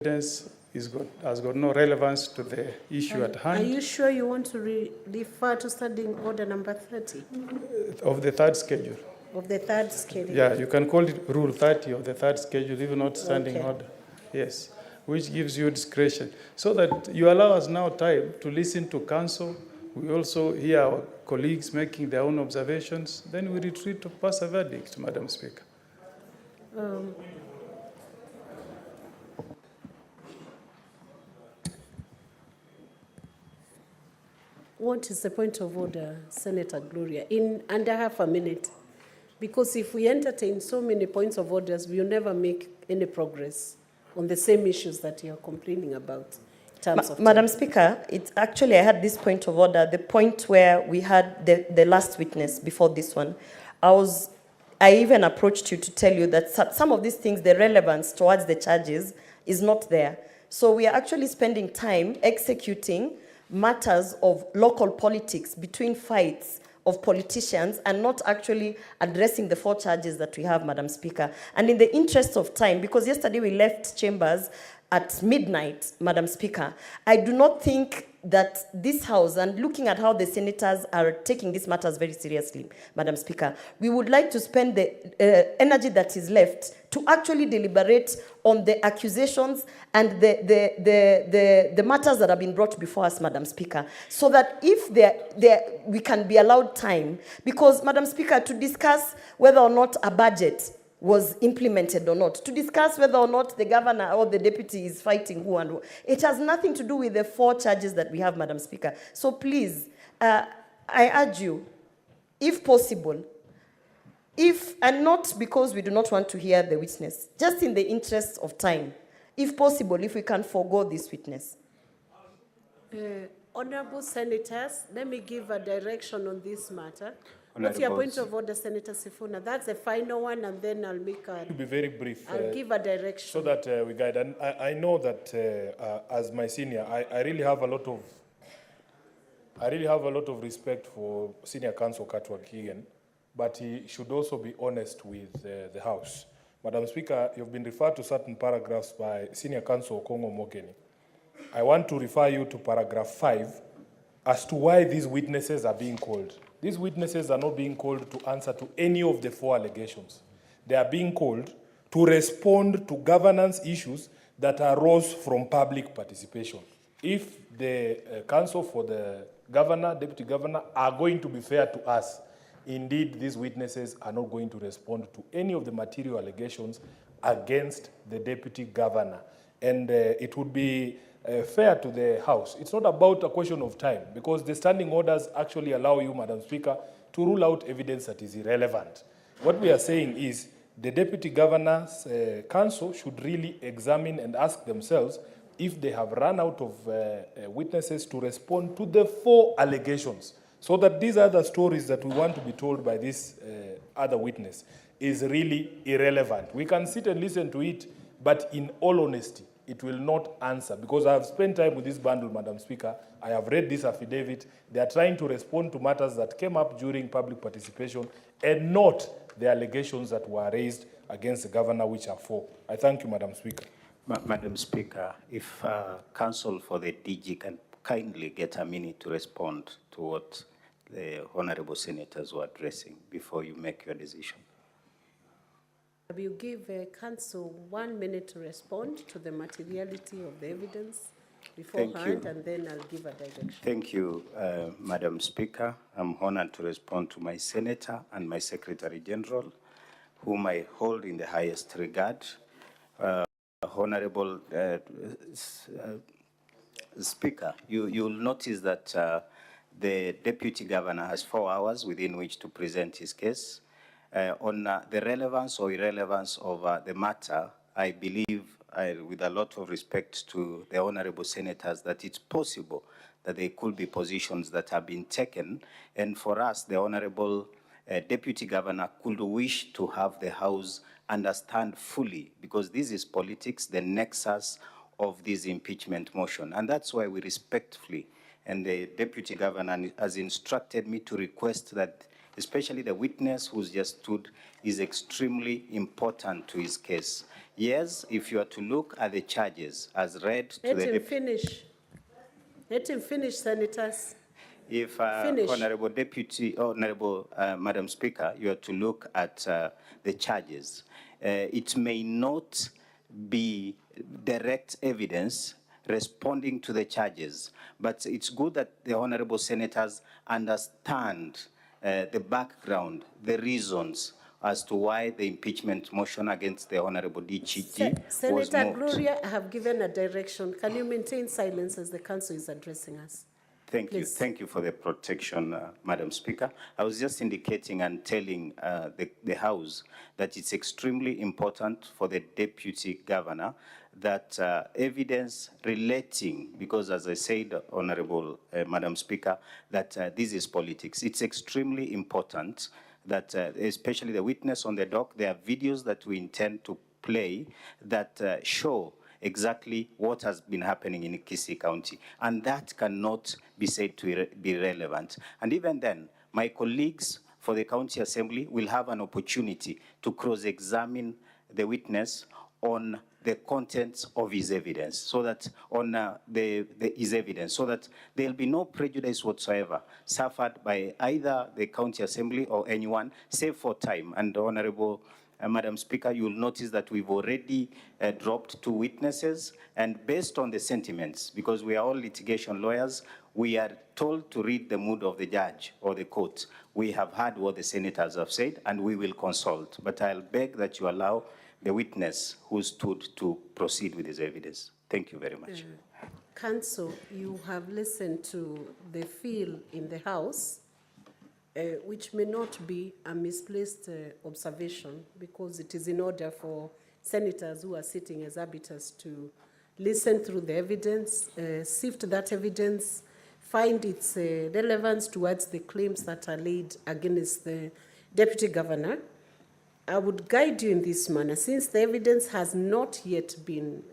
evidence has got no relevance to the issue at hand. Are you sure you want to refer to standing order number 30? Of the third schedule. Of the third schedule? Yeah, you can call it Rule 30 of the third schedule, even not standing order. Yes, which gives you discretion. So that you allow us now time to listen to counsel. We also hear our colleagues making their own observations. Then we retreat to pass a verdict, Madam Speaker. What is the point of order, Senator Gloria, in under half a minute? Because if we entertain so many points of orders, we'll never make any progress on the same issues that you're complaining about. Madam Speaker, it's actually, I had this point of order, the point where we had the last witness before this one. I even approached you to tell you that some of these things, the relevance towards the charges is not there. So we are actually spending time executing matters of local politics between fights of politicians and not actually addressing the 4 charges that we have, Madam Speaker. And in the interest of time, because yesterday we left chambers at midnight, Madam Speaker, I do not think that this House, and looking at how the senators are taking these matters very seriously, Madam Speaker, we would like to spend the energy that is left to actually deliberate on the accusations and the matters that have been brought before us, Madam Speaker, so that if we can be allowed time, because, Madam Speaker, to discuss whether or not a budget was implemented or not, to discuss whether or not the governor or the deputy is fighting who and who. It has nothing to do with the 4 charges that we have, Madam Speaker. So please, I urge you, if possible, and not because we do not want to hear the witness, just in the interest of time, if possible, if we can forego this witness. Honorable Senators, let me give a direction on this matter. What's your point of order, Senator Sifuna? That's the final one, and then I'll make a... To be very brief. I'll give a direction. So that we guide. And I know that as my senior, I really have a lot of respect for Senior Counsel Katwa Keegan, but he should also be honest with the House. Madam Speaker, you've been referred to certain paragraphs by Senior Counsel Kongo Mogeni. I want to refer you to paragraph 5 as to why these witnesses are being called. These witnesses are not being called to answer to any of the 4 allegations. They are being called to respond to governance issues that arose from public participation. If the counsel for the governor, deputy governor, are going to be fair to us, indeed these witnesses are not going to respond to any of the material allegations against the deputy governor. And it would be fair to the House. It's not about a question of time, because the standing orders actually allow you, Madam Speaker, to rule out evidence that is irrelevant. What we are saying is the Deputy Governor's Council should really examine and ask themselves if they have run out of witnesses to respond to the 4 allegations, so that these other stories that we want to be told by this other witness is really irrelevant. We can sit and listen to it, but in all honesty, it will not answer, because I have spent time with this bundle, Madam Speaker. I have read this affidavit. They are trying to respond to matters that came up during public participation and not the allegations that were raised against the governor, which are 4. I thank you, Madam Speaker. Madam Speaker, if counsel for the DG can kindly get a minute to respond to what the honorable senators were addressing before you make your decision. Will give counsel 1 minute to respond to the materiality of the evidence beforehand, and then I'll give a direction. Thank you, Madam Speaker. I'm honored to respond to my senator and my Secretary General, whom I hold in the highest regard. Honorable Speaker, you'll notice that the Deputy Governor has 4 hours within which to present his case. On the relevance or irrelevance of the matter, I believe, with a lot of respect to the honorable senators, that it's possible that there could be positions that have been taken. And for us, the honorable deputy governor could wish to have the House understand fully, because this is politics, the nexus of this impeachment motion. And that's why we respectfully, and the deputy governor has instructed me to request that especially the witness who's just stood, is extremely important to his case. Yes, if you are to look at the charges as read to Let the him deputy. finish. Let him finish, senators. If, Finish. Honorable Deputy, Honorable Madam Speaker, you are to look at the charges, it may not be direct evidence responding to the charges, but it's good that the honorable senators understand the background, the reasons as to why the impeachment motion against the honorable DGG was Senator moved. Gloria, I have given a direction. Can you maintain silence as the council is addressing us? Thank you. Please. Thank you for the protection, Madam Speaker. I was just indicating and telling the House that it's extremely important for the Deputy Governor that evidence relating, because as I said, Honorable Madam Speaker, that this is politics. It's extremely important that, especially the witness on the dock, there are videos that we intend to play that show exactly what has been happening in Kisii County. And that cannot be said to be relevant. And even then, my colleagues for the County Assembly will have an opportunity to cross-examine the witness on the contents of his evidence, so that on his evidence, so that there'll be no prejudice whatsoever suffered by either the County Assembly or anyone, save for time. And Honorable Madam Speaker, you will notice that we've already dropped 2 witnesses, and based on the sentiments, because we are all litigation lawyers, we are told to read the mood of the judge or the court. We have heard what the senators have said, and we will consult. But I'll beg that you allow the witness who stood to proceed with his evidence. Thank you very much. Council, you have listened to the feel in the House, which may not be a misplaced observation, because it is in order for senators who are sitting as arbiters to listen through the evidence, sift that evidence, find its relevance towards the claims that are laid against the Deputy Governor. I would guide you in this manner. Since the evidence has not yet been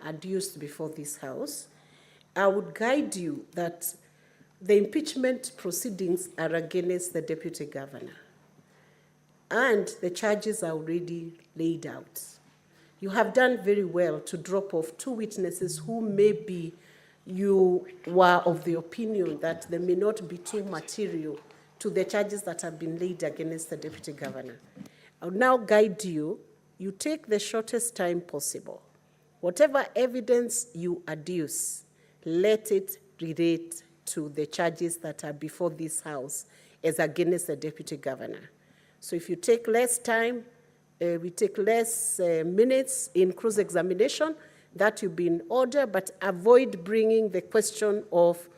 adduced before this House, I would guide you that the impeachment proceedings are against the Deputy Governor, and the charges are already laid out. You have done very well to drop off 2 witnesses who maybe you were of the opinion that they may not be too material to the charges that have been laid against the Deputy Governor. I'll now guide you. You take the shortest time possible. Whatever evidence you adduce, let it relate to the charges that are before this House as against the Deputy Governor. So if you take less time, we take less minutes in cross-examination, that will be in order, but avoid bringing the question of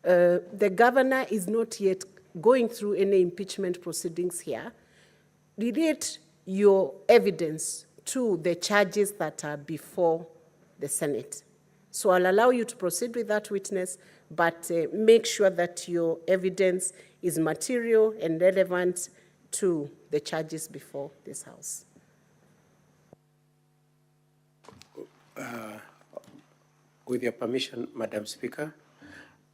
the governor is not yet going through any impeachment proceedings here. Relate your evidence to the charges that are before the Senate. So I'll allow you to proceed with that witness, but make sure that your evidence is material and relevant to the charges before this House. With your permission, Madam Speaker,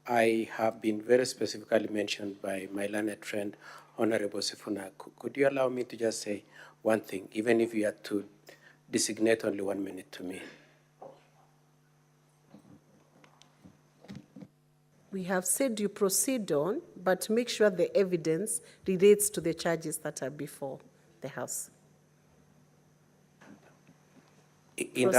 I have been very specifically mentioned by my learned friend, Honorable Sifuna. Could you allow me to just say one thing, even if you had to designate only 1 minute to me? We have said you proceed on, but make sure the evidence relates to the charges that are before the House. In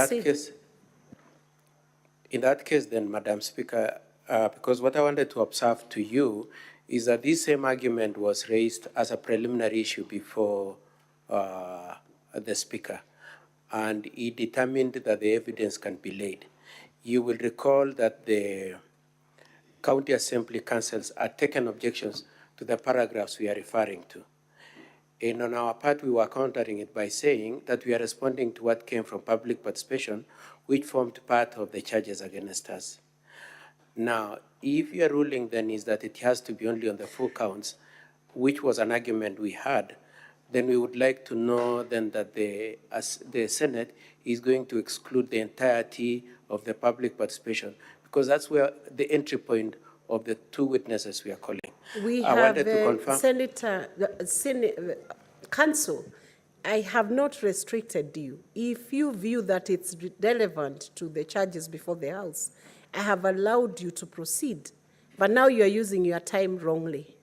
that case, then, Madam Speaker, because what I wanted to observe to you is that this same argument was raised as a preliminary issue before the Speaker, and he determined that the evidence can be laid. You will recall that the County Assembly councils had taken objections to the paragraphs we are referring to. And on our part, we were countering it by saying that we are responding to what came from public participation, which formed part of the charges against us. Now, if your ruling then is that it has to be only on the 4 counts, which was an argument we had, then we would like to know then that the Senate is going to exclude the entirety of the public participation, because that's where the entry point of the two witnesses we are calling. We I have wanted to confirm. Council, I have not restricted you. If you view that it's relevant to the charges before the House, I have allowed you to proceed. But now you are using your time wrongly,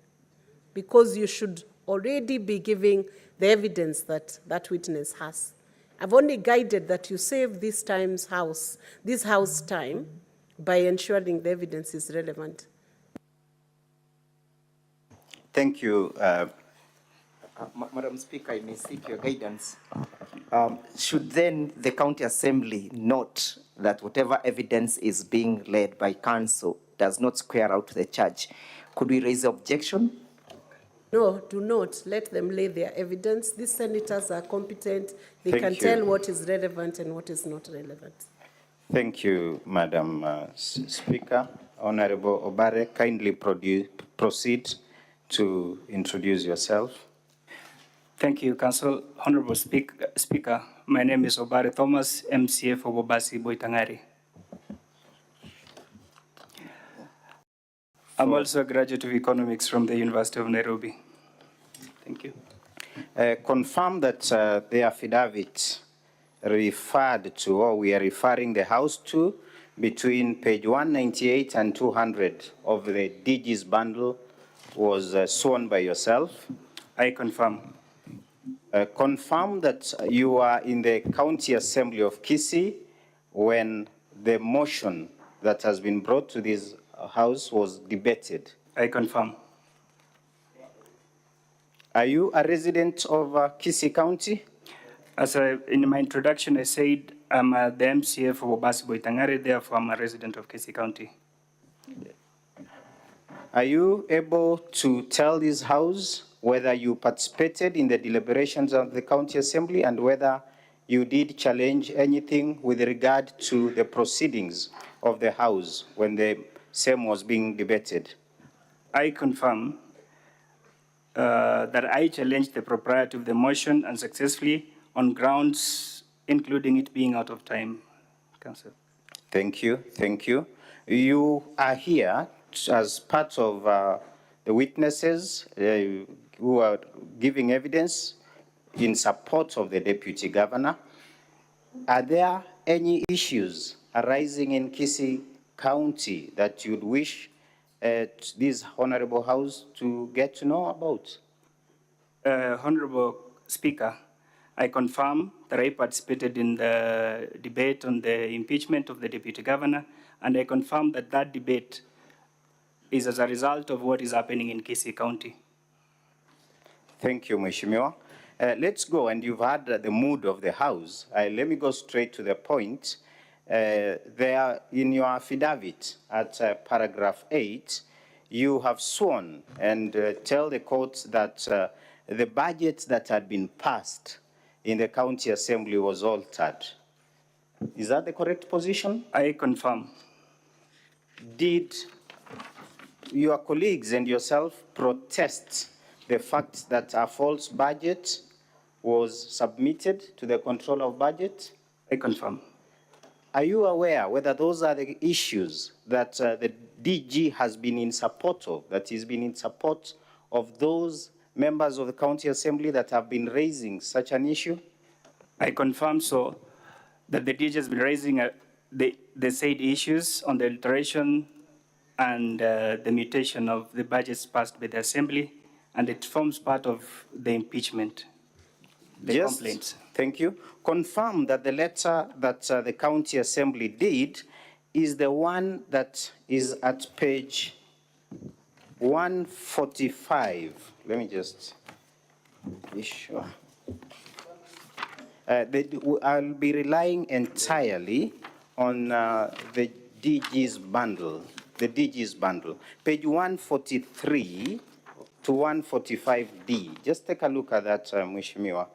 because you should already be giving the evidence that that witness has. I've only guided that you save this house time by ensuring the evidence is relevant. Thank you. Madam Speaker, I may seek your guidance. Should then the County Assembly note that whatever evidence is being led by council does not square out the charge, could we raise objection? No, do not. Let them lay their evidence. These senators are competent. They Thank can you. tell what is relevant and what is not relevant. Thank you, Madam Speaker. Honorable Obare, kindly proceed to introduce yourself. Thank you, Council. Honorable Speaker, my name is Obare Thomas, MCA for Bobasi Boitangari. I'm also a graduate of economics from the University of Nairobi. Thank you. Confirm that the affidavit referred to, or we are referring the House to, between page 198 and 200 of the DG's bundle was sworn by yourself. I confirm. Confirm that you are in the County Assembly of Kisii when the motion that has been brought to this House was debated. I confirm. Are you a resident of Kisii County? In my introduction, I said I'm the MCA for Bobasi Boitangari, therefore I'm a resident of Kisii County. Are you able to tell this House whether you participated in the deliberations of the County Assembly and whether you did challenge anything with regard to the proceedings of the House when the same was being debated? I confirm that I challenged the propriety of the motion unsuccessfully on grounds including it being out of time, Council. Thank you. Thank you. You are here as part of the witnesses who are giving evidence in support of the Deputy Governor. Are there any issues arising in Kisii County that you'd wish this Honorable House to get to know about? Honorable Speaker, I confirm that I participated in the debate on the impeachment of the Deputy Governor, and I confirm that that debate is as a result of what is happening in Kisii County. Thank you, Mheshimiwa. Let's go, and you've heard the mood of the House. Let me go straight to the point. There, in your affidavit at paragraph 8, you have sworn and tell the court that the budget that had been passed in the County Assembly was altered. Is that the correct position? I confirm. Did your colleagues and yourself protest the fact that a false budget was submitted to the Control of Budget? I confirm. Are you aware whether those are the issues that the DG has been in support of, that he's been in support of those members of the County Assembly that have been raising such an issue? I confirm so that the DG has been raising the said issues on the alteration and the mutation of the budgets passed by the Assembly, and it forms part of the impeachment, the complaints. Thank you. Confirm that the letter that the County Assembly did is the one that is at page 145. Let me just be sure. I'll be relying entirely on the DG's bundle, page 143 to 145D. Just take a look at that, Mheshimiwa.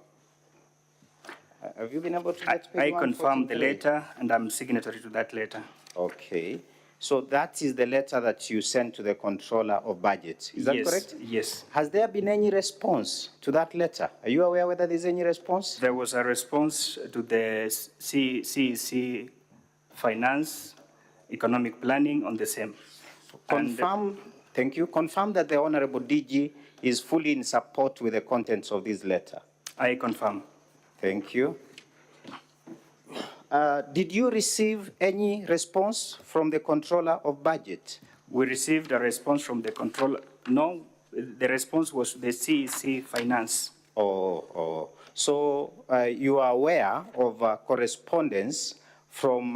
Have you been able to get page I confirm the letter, and I'm signatory to that letter. Okay. So that is the letter that you sent to the Controller of Budget. Is that correct? Yes. Has there been any response to that letter? Are you aware whether there's any response? There was a response to the CEC Finance, Economic Planning on the same. Confirm, thank you. Confirm that the Honorable DG is fully in support with the contents of this letter. I confirm. Thank you. Did you receive any response from the Controller of Budget? We received a response from the controller. No, the response was the CEC Finance. So you are aware of correspondence from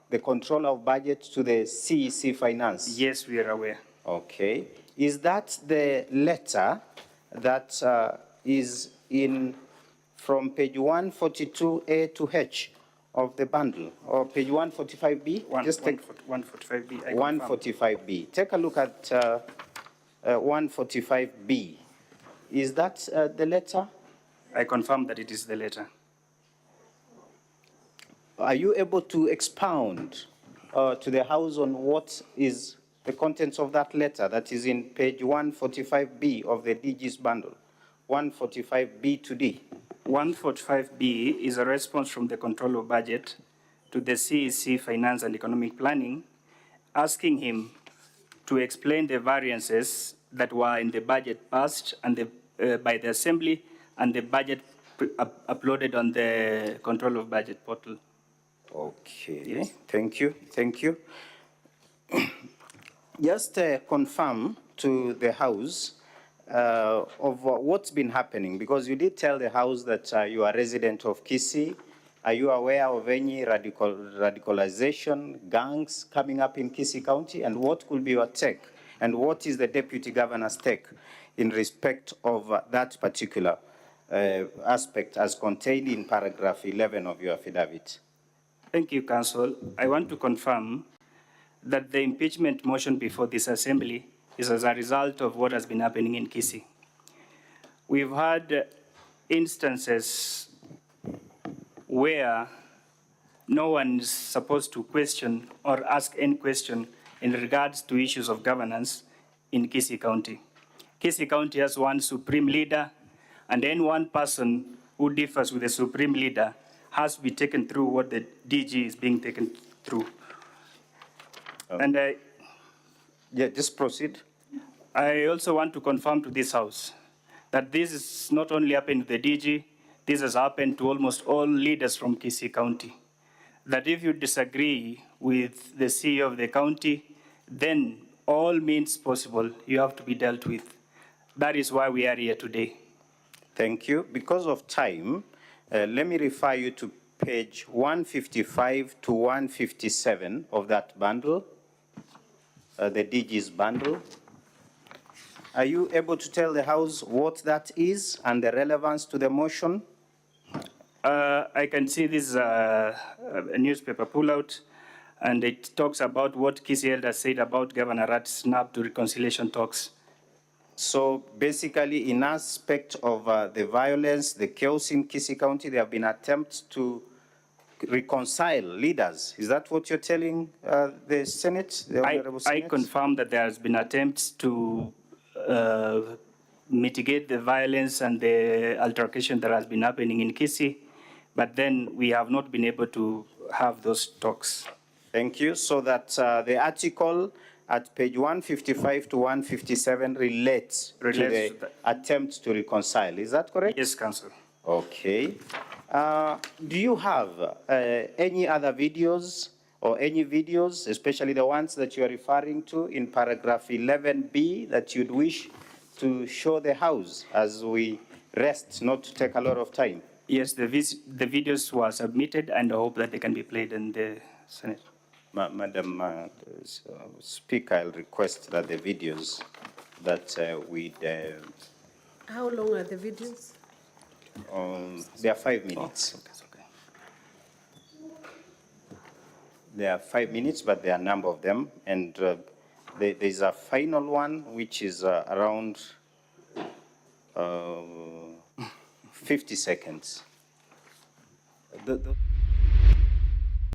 the Controller of Budget to the CEC Finance? Yes, we are aware. Okay. Is that the letter that is in from page 142A to H of the bundle, or page 145B? Just take 145B. 145B. Take a look at 145B. Is that the letter? I confirm that it is the letter. Are you able to expound to the House on what is the contents of that letter that is in page 145B of the DG's bundle? 145B to D. 145B is a response from the Controller of Budget to the CEC Finance and Economic Planning, asking him to explain the variances that were in the budget passed and by the Assembly and the budget uploaded on the Control of Budget portal. Okay, yes. Thank you, thank you. Just confirm to the House of what's been happening, because you did tell the House that you are a resident of Kisii. Are you aware of any radicalization, gangs coming up in Kisii County, and what could be your take? And what is the Deputy Governor's take in respect of that particular aspect as contained in paragraph 11 of your affidavit? Thank you, Council. I want to confirm that the impeachment motion before this Assembly is as a result of what has been happening in Kisii. We've had instances where no one is supposed to question or ask any question in regards to issues of governance in Kisii County. Kisii County has one supreme leader, and then one person who differs with the supreme leader has to be taken through what the DG is being taken through. Yeah, just proceed. I also want to confirm to this House that this is not only happened to the DG, this has happened to almost all leaders from Kisii County. That if you disagree with the CEO of the county, then all means possible you have to be dealt with. That is why we are here today. Thank you. Because of time, let me refer you to page 155 to 157 of that bundle, the DG's bundle. Are you able to tell the House what that is and the relevance to the motion? I can see this a newspaper pullout, and it talks about what Kisii elders said about Governor Rat's snap to reconciliation talks. So basically, in aspect of the violence, the chaos in Kisii County, there have been attempts to reconcile leaders. Is that what you're telling the Senate, the Honorable Senate? I confirm that there has been attempts to mitigate the violence and the altercation that has been happening in Kisii, but then we have not been able to have those talks. Thank you. So that the article at page 155 to 157 relates to the attempt to reconcile. Is that correct? Yes, Council. Okay. Do you have any other videos or any videos, especially the ones that you are referring to in paragraph 11B, that you'd wish to show the House as we rest, not to take a lot of time? Yes, the videos were submitted, and I hope that they can be played in the Senate. Madam Speaker, I'll request that the videos that How long are the videos? they are 5 minutes. Okay. There are 5 minutes, but there are a number of them. And there's a final one, which is around 50 seconds.